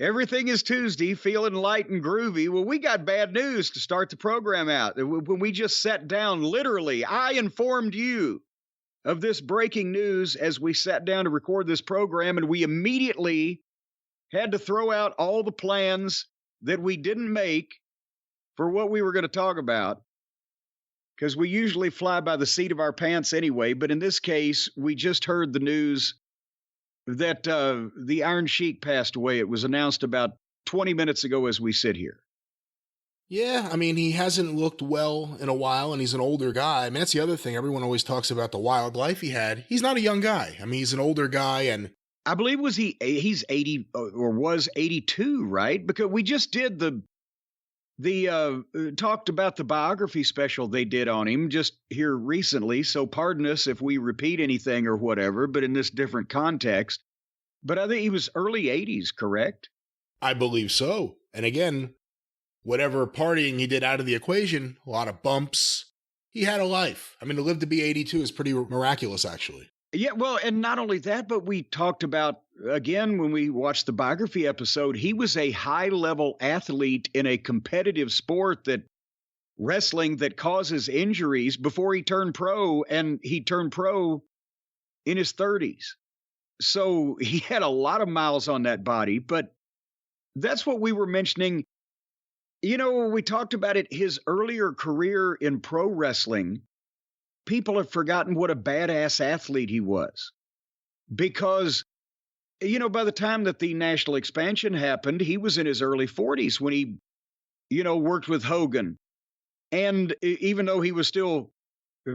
Everything is Tuesday, feeling light and groovy. Well, we got bad news to start the program out. When we just sat down, literally, I informed you of this breaking news as we sat down to record this program, and we immediately had to throw out all the plans that we didn't make for what we were going to talk about, because we usually fly by the seat of our pants anyway. But in this case, we just heard the news that the Iron Sheik passed away. It was announced about 20 minutes ago as we sit here. Yeah, I mean, he hasn't looked well in a while, and he's an older guy. I mean, that's the other thing. Everyone always talks about the wild life he had. He's not a young guy. I mean, he's an older guy, and I believe he's 80 or was 82, right? Because we just did the talked about the biography special they did on him just here recently. So pardon us if we repeat anything or whatever, but in this different context. But I think he was early 80s, correct? I believe so. And again, whatever partying he did out of the equation, a lot of bumps. He had a life. I mean, to live to be 82 is pretty miraculous, actually. Yeah, well, and not only that, but we talked about, again, when we watched the biography episode, he was a high-level athlete in a competitive sport, that wrestling, that causes injuries, before he turned pro, and he turned pro in his 30s. So he had a lot of miles on that body, but that's what we were mentioning. You know, we talked about it, his earlier career in pro wrestling. People have forgotten what a badass athlete he was, because, you know, by the time that the national expansion happened, he was in his early 40s when he, you know, worked with Hogan. And even though he was still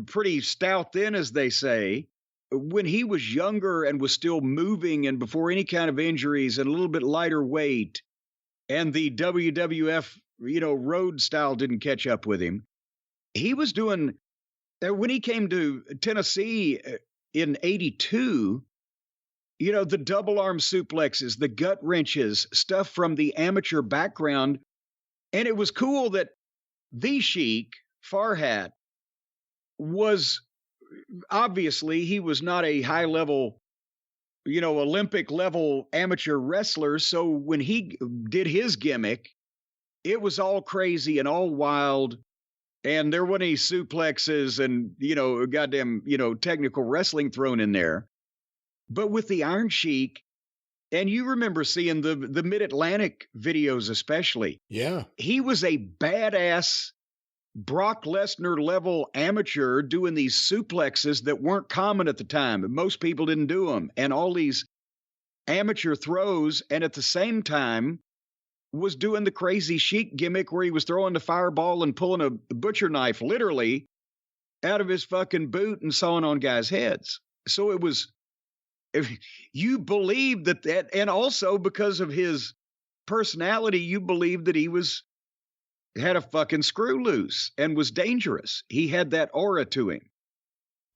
pretty stout then, as they say, when he was younger and was still moving and before any kind of injuries and a little bit lighter weight, and the WWF, you know, road style didn't catch up with him, he was doing. When he came to Tennessee in 82, you know, the double arm suplexes, the gut wrenches, stuff from the amateur background. And it was cool that the Sheik, Farhat, was obviously, he was not a high level, you know, Olympic level amateur wrestler. So when he did his gimmick, it was all crazy and all wild. And there weren't any suplexes and, you know, goddamn, you know, technical wrestling thrown in there. But with the Iron Sheik, and you remember seeing the Mid-Atlantic videos especially. Yeah. He was a badass Brock Lesnar level amateur doing these suplexes that weren't common at the time. Most people didn't do them. And all these amateur throws. And at the same time, was doing the crazy Sheik gimmick where he was throwing the fireball and pulling a butcher knife literally out of his fucking boot and sawing on guys' heads. So it was, if you believe that, and also because of his personality, you believe that he had a fucking screw loose and was dangerous. He had that aura to him.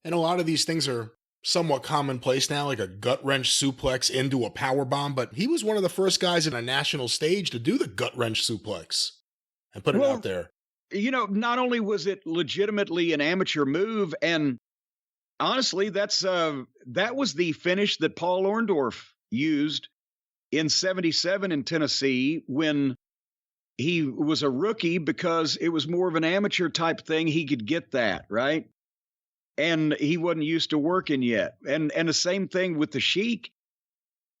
And a lot of these things are somewhat commonplace now, like a gut wrench suplex into a power bomb, but he was one of the first guys in a national stage to do the gut wrench suplex and put it out there. You know, not only was it legitimately an amateur move, and honestly, that was the finish that Paul Orndorff used in '77 in Tennessee when he was a rookie, because it was more of an amateur type thing. He could get that, right? And he wasn't used to working yet. And the same thing with the Sheik.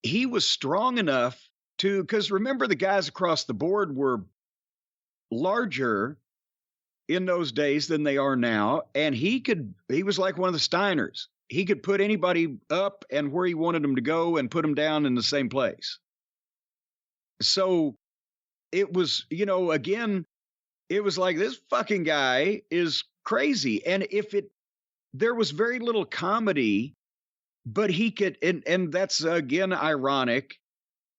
He was strong enough to, because remember, the guys across the board were larger in those days than they are now. And he was like one of the Steiners. He could put anybody up and where he wanted them to go and put them down in the same place. So it was, you know, again, it was like, this fucking guy is crazy. And there was very little comedy, but he could, and that's again ironic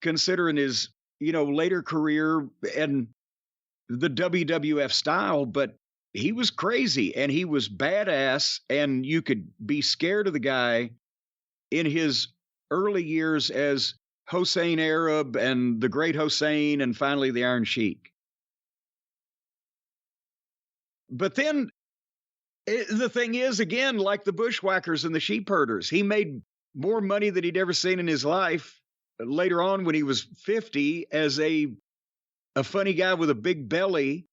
considering his, you know, later career and the WWF style, but he was crazy and he was badass, and you could be scared of the guy in his early years as Hossein Arab and the Great Hossein and finally the Iron Sheik. But then the thing is, again, like the bushwhackers and the sheep herders, he made more money than he'd ever seen in his life later on when he was 50 as a funny guy with a big belly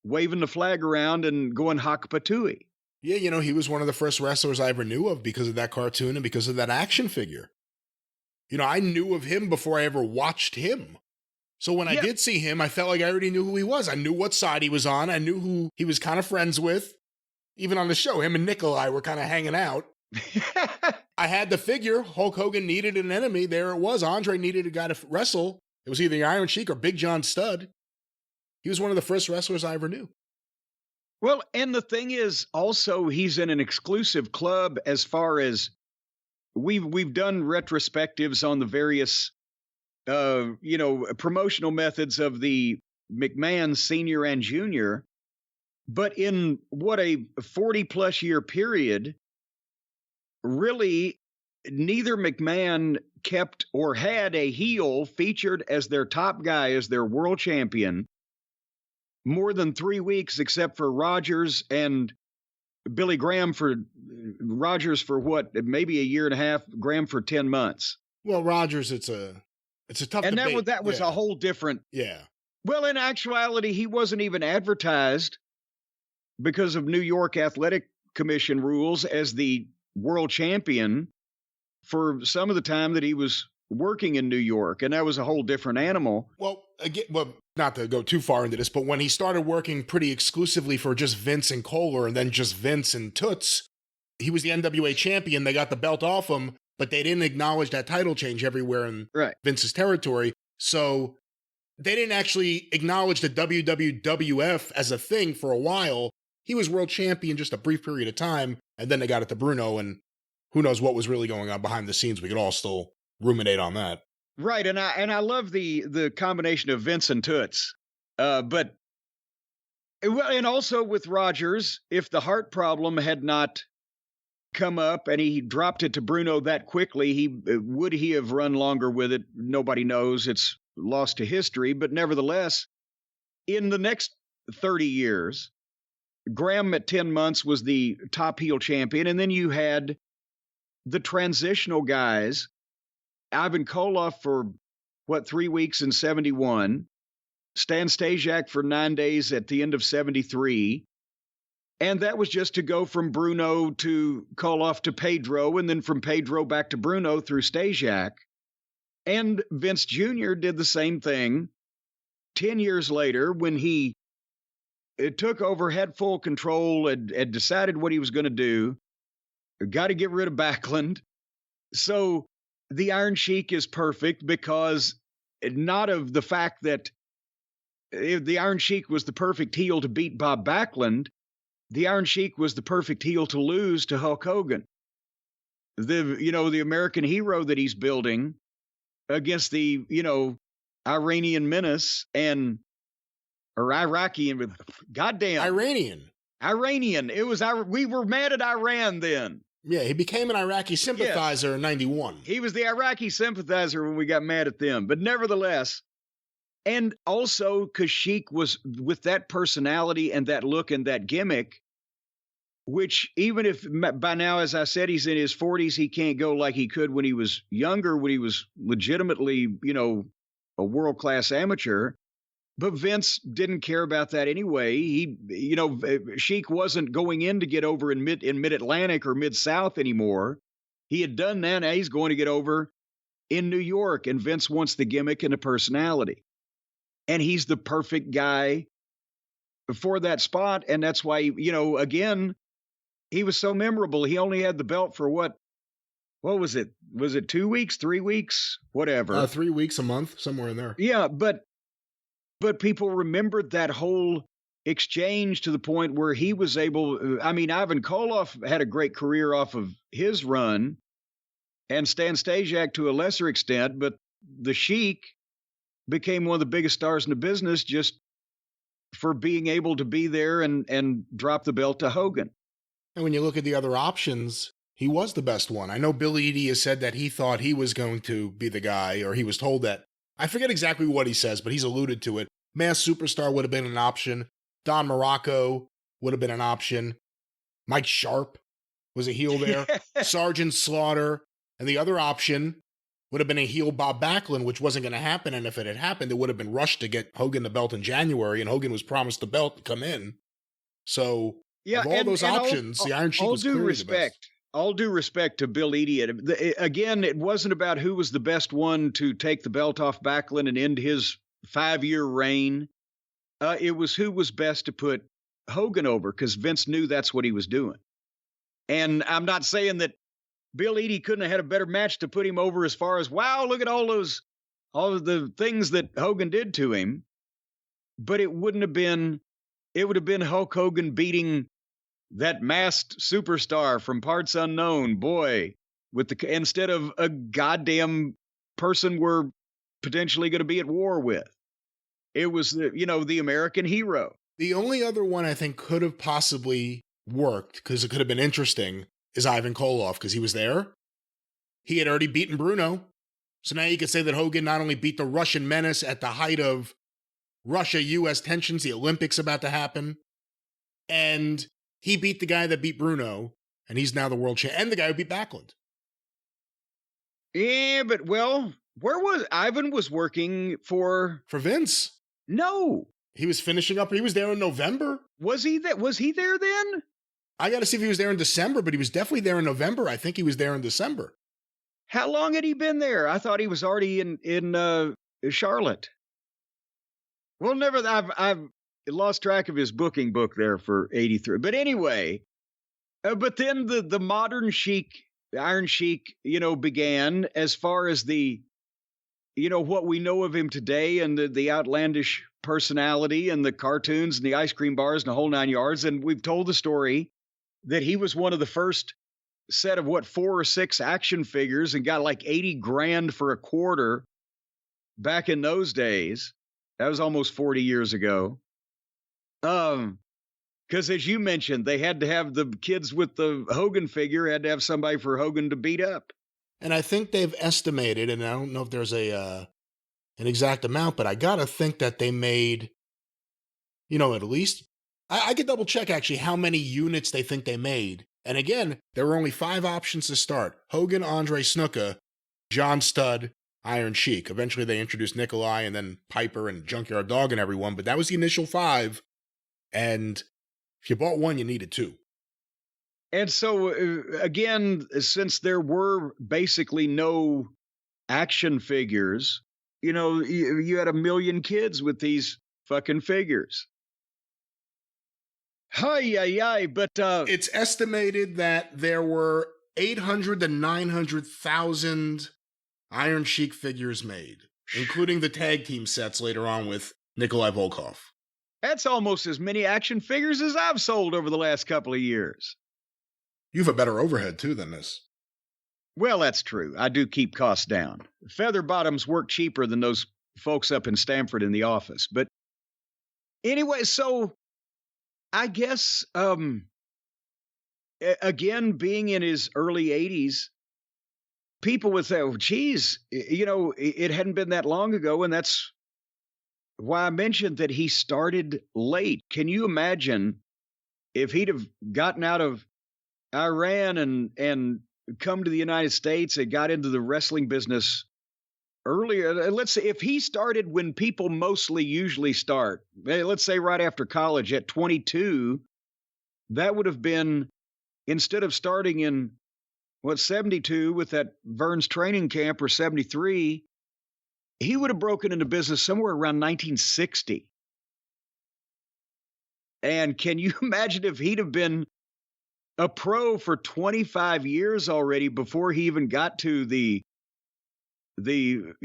waving the flag around and going Hakapatui. Yeah, he was one of the first wrestlers I ever knew of because of that cartoon and because of that action figure. I knew of him before I ever watched him. So when I did see him, I felt like I already knew who he was. I knew what side he was on. I knew who he was kind of friends with. Even on the show, him and Nikolai were kind of hanging out. I had the figure. Hulk Hogan needed an enemy. There it was. Andre needed a guy to wrestle. It was either the Iron Sheik or Big John Studd. He was one of the first wrestlers I ever knew. Well, and the thing is also he's in an exclusive club as far as we've done retrospectives on the various promotional methods of the McMahon senior and junior, but in what a 40 plus year period, really neither McMahon kept or had a heel featured as their top guy, as their world champion, more than 3 weeks, except for Rogers and Billy Graham for Rogers for what, maybe a year and a half, Graham for 10 months. Well, Rogers, it's a tough debate. And that was a whole different. Yeah. Well, in actuality, he wasn't even advertised because of New York Athletic Commission rules as the world champion for some of the time that he was working in New York. And that was a whole different animal. Well, again, not to go too far into this, but when he started working pretty exclusively for just Vince and Kohler and then just Vince and Toots, he was the NWA champion. They got the belt off him, but they didn't acknowledge that title change everywhere in Vince's territory. So they didn't actually acknowledge the WWF as a thing for a while. He was world champion just a brief period of time, and then they got it to Bruno, and who knows what was really going on behind the scenes. We could all still ruminate on that. Right, and I love the combination of Vince and Toots. But and also with Rogers, if the heart problem had not come up and he dropped it to Bruno that quickly, would he have run longer with it? Nobody knows. It's lost to history, but nevertheless, in the next 30 years, Graham at 10 months was the top heel champion, and then you had the transitional guys, Ivan Koloff for 3 weeks in 71, Stan Stasiak for 9 days at the end of 73. And that was just to go from Bruno to Koloff to Pedro, and then from Pedro back to Bruno through Stasiak. And Vince Jr. did the same thing 10 years later when he took over, had full control, had decided what he was going to do, got to get rid of Backlund. So the Iron Sheik is perfect because not of the fact that the Iron Sheik was the perfect heel to beat Bob Backlund. The Iron Sheik was the perfect heel to lose to Hulk Hogan. The American hero that he's building against the, Iranian menace or Iraqi, goddamn. Iranian. We were mad at Iran then. Yeah, he became an Iraqi sympathizer in 91. He was the Iraqi sympathizer when we got mad at them. But nevertheless, and also because Sheik was with that personality and that look and that gimmick, which even if by now, as I said, he's in his 40s, he can't go like he could when he was younger, when he was legitimately, a world-class amateur. But Vince didn't care about that anyway. Sheik wasn't going in to get over in Mid-Atlantic or Mid-South anymore. He had done that. Now he's going to get over in New York, and Vince wants the gimmick and the personality. And he's the perfect guy for that spot, and that's why, again, he was so memorable. He only had the belt for what was it? Was it 2 weeks, 3 weeks, whatever? 3 weeks, a month, somewhere in there. Yeah, but people remembered that whole exchange to the point where he was able. Ivan Koloff had a great career off of his run, and Stan Stasiak to a lesser extent, but the Sheik became one of the biggest stars in the business just for being able to be there and drop the belt to Hogan. And when you look at the other options, he was the best one. I know Billy Eadie has said that he thought he was going to be the guy, or he was told that. I forget exactly what he says, but he's alluded to it. Masked Superstar would have been an option. Don Morocco would have been an option. Mike Sharp was a heel there. Sergeant Slaughter. And the other option would have been a heel Bob Backlund, which wasn't going to happen. And if it had happened, it would have been rushed to get Hogan the belt in January, and Hogan was promised the belt to come in. So, yeah, of all those options, the Iron Sheik was clearly the best. All due respect to Bill Eadie. Again, it wasn't about who was the best one to take the belt off Backlund and end his 5-year reign. It was who was best to put Hogan over, because Vince knew that's what he was doing. And I'm not saying that Bill Eadie couldn't have had a better match to put him over as far as, wow, look at all of the things that Hogan did to him. But it would have been Hulk Hogan beating that masked superstar from Parts Unknown, boy, instead of a goddamn person we're potentially going to be at war with. It was the American hero. The only other one I think could have possibly worked, because it could have been interesting, is Ivan Koloff, because he was there. He had already beaten Bruno. So now you could say that Hogan not only beat the Russian menace at the height of Russia-U.S. tensions, the Olympics about to happen, and he beat the guy that beat Bruno, and he's now the world champion, and the guy who beat Backlund. Yeah, but where was Ivan was working for Vince? No. He was finishing up. He was there in November. Was he there then? I got to see if he was there in December, but he was definitely there in November. I think he was there in December. How long had he been there? I thought he was already in Charlotte. Well, I've lost track of his booking book there for 83. But anyway, but then the modern Sheik, Iron Sheik, began, as far as the, what we know of him today, and the outlandish personality and the cartoons and the ice cream bars and the whole 9 yards. And we've told the story that he was one of the first set of 4 or 6 action figures and got like $80,000 for a quarter back in those days. That was almost 40 years ago. Because as you mentioned, they had to have the kids with the Hogan figure, had to have somebody for Hogan to beat up. And I think they've estimated, and I don't know if there's an exact amount, but I got to think that they made, at least, I could double check actually how many units they think they made. And again, there were only 5 options to start: Hogan, Andre, Snuka, John Studd, Iron Sheik. Eventually they introduced Nikolai and then Piper and Junkyard Dog and everyone, but that was the initial 5. And if you bought one, you needed 2. And so, again, since there were basically no action figures, you had 1 million kids with these fucking figures. But it's estimated that there were 800 to 900,000 Iron Sheik figures made, including the tag team sets later on with Nikolai Volkov. That's almost as many action figures as I've sold over the last couple of years. You have a better overhead, too, than this. Well, that's true. I do keep costs down. Feather bottoms work cheaper than those folks up in Stamford in the office. But anyway, so I guess, again, being in his early 80s, people would say, oh, geez, it hadn't been that long ago. And that's why I mentioned that he started late. Can you imagine if he'd have gotten out of Iran and come to the United States and got into the wrestling business earlier? Let's say if he started when people mostly usually start, let's say right after college at 22, that would have been, instead of starting in 72 with that Vern's training camp, or 73, he would have broken into business somewhere around 1960. And can you imagine if he'd have been a pro for 25 years already before he even got to the modern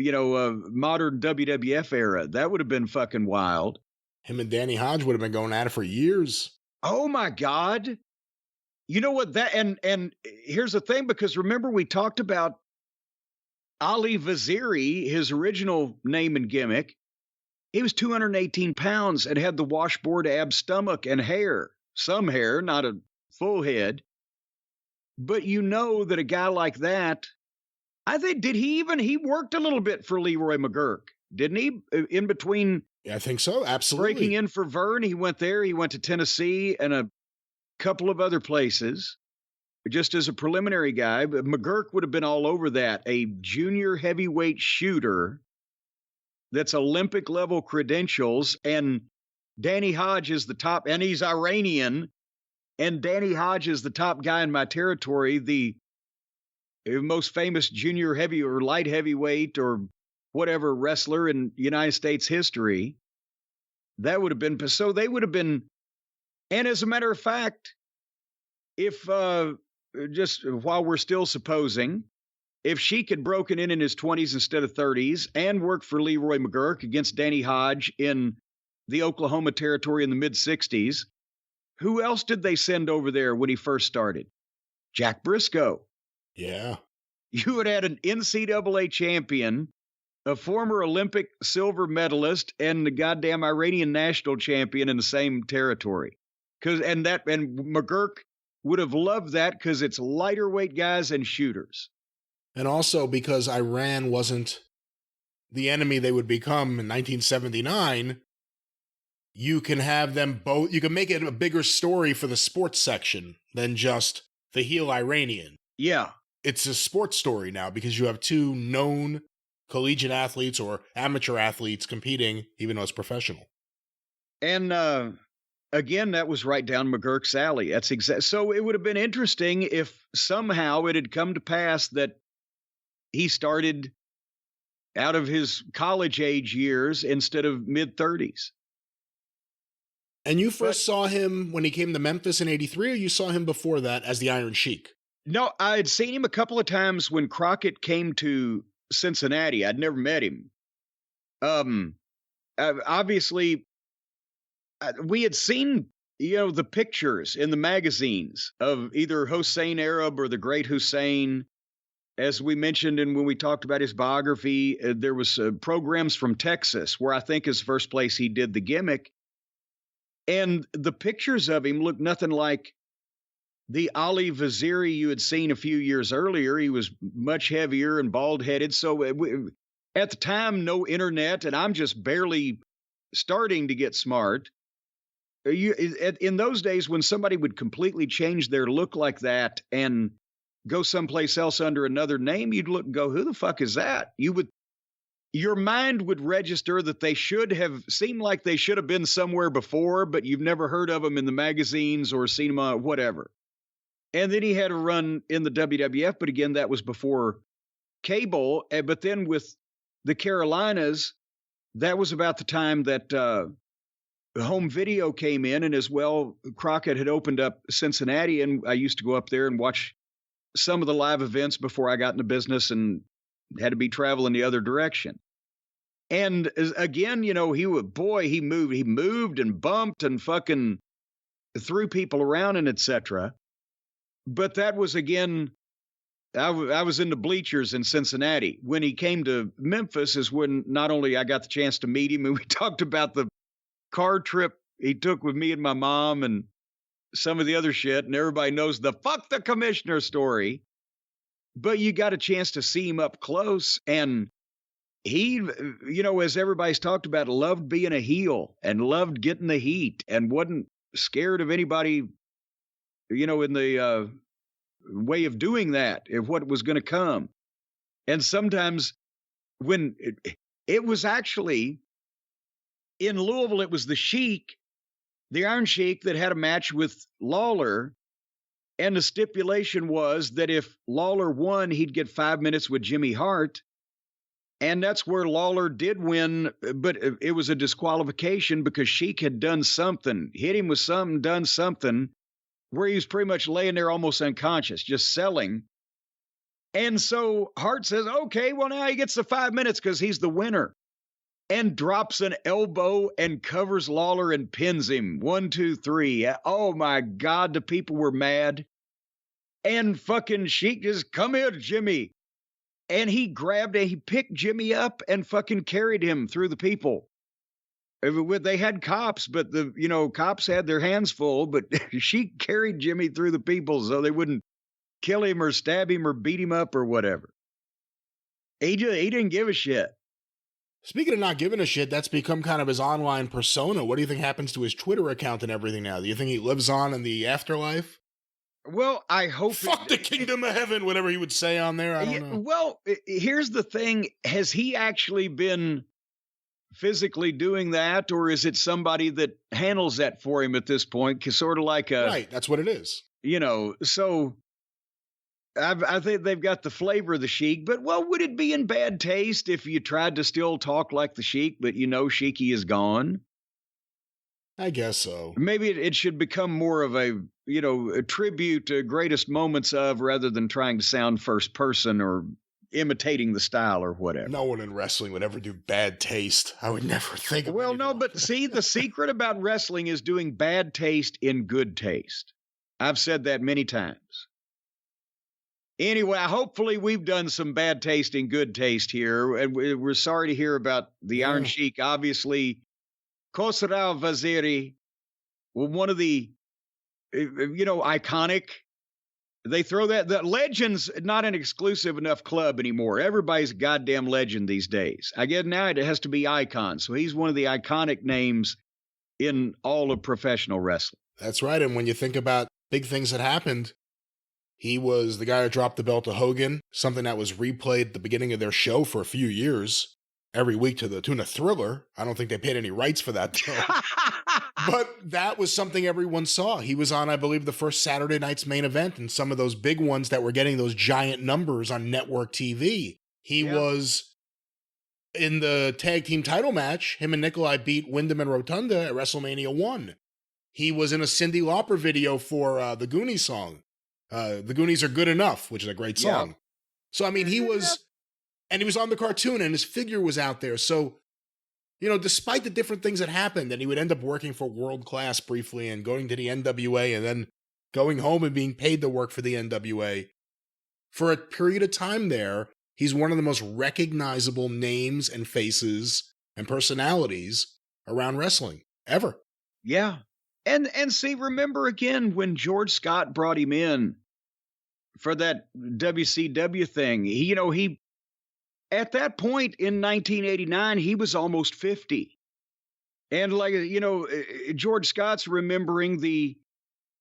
WWF era? That would have been fucking wild. Him and Danny Hodge would have been going at it for years. Oh my God. You know what, and here's the thing, because remember we talked about Ali Vaziri, his original name and gimmick. He was 218 pounds and had the washboard ab stomach and hair. Some hair, not a full head. But that a guy like that, I think, he worked a little bit for Leroy McGurk, didn't he? In between. Yeah, I think so. Absolutely. Breaking in for Vern, he went there. He went to Tennessee and a couple of other places. just as a preliminary guy, but McGurk would have been all over that. A junior heavyweight shooter that's Olympic level credentials, and Danny Hodge is the top, and he's Iranian, and Danny Hodge is the top guy in my territory, the most famous junior heavy or light heavyweight or whatever wrestler in United States history. That would have been, so they would have been, and as a matter of fact, if just while we're still supposing, if Sheik had broken in his 20s instead of 30s and worked for Leroy McGurk against Danny Hodge in the Oklahoma territory in the mid-60s, who else did they send over there when he first started? Jack Briscoe. Yeah. You would have had an NCAA champion, a former Olympic silver medalist, and the goddamn Iranian national champion in the same territory. And McGurk would have loved that because it's lighter weight guys and shooters. And also because Iran wasn't the enemy they would become in 1979, you can have them both, you can make it a bigger story for the sports section than just the heel Iranian. Yeah. It's a sports story now because you have two known collegiate athletes or amateur athletes competing, even though it's professional. And again, that was right down McGurk's alley. That's so it would have been interesting if somehow it had come to pass that he started out of his college age years instead of mid-30s. And you first saw him when he came to Memphis in 83, or you saw him before that as the Iron Sheik? No, I had seen him a couple of times when Crockett came to Cincinnati. I'd never met him. Obviously, we had seen, the pictures in the magazines of either Hossein Arab or the Great Hussein. As we mentioned, and when we talked about his biography, there was programs from Texas, where I think is the first place he did the gimmick. And the pictures of him looked nothing like the Ali Vaziri you had seen a few years earlier. He was much heavier and bald-headed. So at the time, no internet, and I'm just barely starting to get smart. In those days, when somebody would completely change their look like that and go someplace else under another name, you'd look and go, who the fuck is that? Your mind would register that they seemed like they should have been somewhere before, but you've never heard of them in the magazines or seen them on whatever. And then he had a run in the WWF, but again, that was before cable. But then with the Carolinas, that was about the time that home video came in, and as well, Crockett had opened up Cincinnati, and I used to go up there and watch some of the live events before I got into business and had to be traveling the other direction. And again, he moved and bumped and fucking threw people around and etc. But that was, again, I was in the bleachers in Cincinnati. When he came to Memphis is when not only I got the chance to meet him, and we talked about the car trip he took with me and my mom and some of the other shit, and everybody knows the fuck the commissioner story. But you got a chance to see him up close, and he, as everybody's talked about, loved being a heel and loved getting the heat and wasn't scared of anybody, in the way of doing that, of what was going to come. And sometimes when it was actually in Louisville, it was the Sheik, the Iron Sheik, that had a match with Lawler. And the stipulation was that if Lawler won, he'd get 5 minutes with Jimmy Hart. And that's where Lawler did win, but it was a disqualification because Sheik had done something, hit him with something, done something, where he was pretty much laying there almost unconscious, just selling. And so Hart says, okay, well, now he gets the 5 minutes because he's the winner. And drops an elbow and covers Lawler and pins him. 1, 2, 3. Oh, my God, the people were mad. And fucking Sheik just, come here, Jimmy. And he picked Jimmy up and fucking carried him through the people. They had cops, but cops had their hands full, but Sheik carried Jimmy through the people so they wouldn't kill him or stab him or beat him up or whatever. He didn't give a shit. Speaking of not giving a shit, that's become kind of his online persona. What do you think happens to his Twitter account and everything now? Do you think he lives on in the afterlife? Well, I hope Fuck the kingdom of heaven, whatever he would say on there. I don't know. Well, here's the thing. Has he actually been physically doing that, or is it somebody that handles that for him at this point? Cause sort of like right. That's what it is. So I think they've got the flavor of the Sheik, but would it be in bad taste if you tried to still talk like the Sheik, but Sheiky is gone? I guess so. Maybe it should become more of a tribute to greatest moments of, rather than trying to sound first person or imitating the style or whatever. No one in wrestling would ever do bad taste. I would never think of it. Well, no, but see, the secret about wrestling is doing bad taste in good taste. I've said that many times. Anyway, hopefully we've done some bad taste in good taste here, and we're sorry to hear about the Iron Sheik. Obviously, Khosrow Vaziri, one of the, iconic. They throw that Legends not an exclusive enough club anymore. Everybody's a goddamn legend these days. I guess now it has to be icon. So he's one of the iconic names in all of professional wrestling. That's right. And when you think about big things that happened, he was the guy who dropped the belt to Hogan, something that was replayed at the beginning of their show for a few years, every week to the tune of Thriller. I don't think they paid any rights for that, but that was something everyone saw. He was on, I believe, the first Saturday night's main event and some of those big ones that were getting those giant numbers on network TV. He was in the tag team title match. Him and Nikolai beat Wyndham and Rotunda at WrestleMania 1. He was in a Cyndi Lauper video for the Goonies song. The Goonies Are Good Enough, which is a great song. Yeah. So, I mean, he was on the cartoon and his figure was out there. So, despite the different things that happened, and he would end up working for World Class briefly and going to the NWA and then going home and being paid to work for the NWA. For a period of time there, he's one of the most recognizable names and faces and personalities around wrestling ever. Yeah. And see, remember again when George Scott brought him in for that WCW thing, he at that point in 1989, he was almost 50. And George Scott's remembering the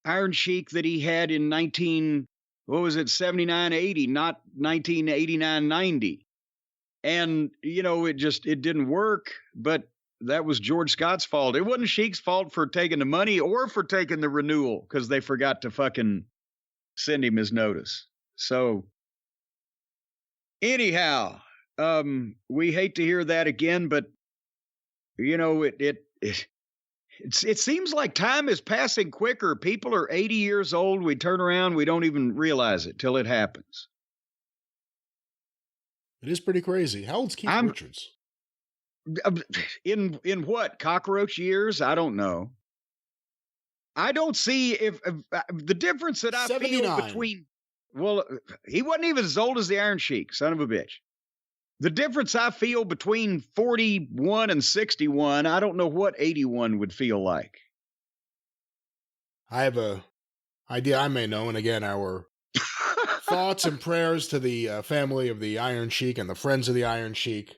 Iron Sheik that he had in 79, 80, not 1989, 90. And, it didn't work, but that was George Scott's fault. It wasn't Sheik's fault for taking the money or for taking the renewal because they forgot to fucking send him his notice. So anyhow, we hate to hear that again, but it seems like time is passing quicker. People are 80 years old. We turn around, we don't even realize it till it happens. It is pretty crazy. How old's Keith Richards? In what, cockroach years? I don't know. I don't see if the difference that I 79. Feel between. Well, he wasn't even as old as the Iron Sheik, son of a bitch. The difference I feel between 41 and 61, I don't know what 81 would feel like. I have a idea I may know, and again, our thoughts and prayers to the family of the Iron Sheik and the friends of the Iron Sheik.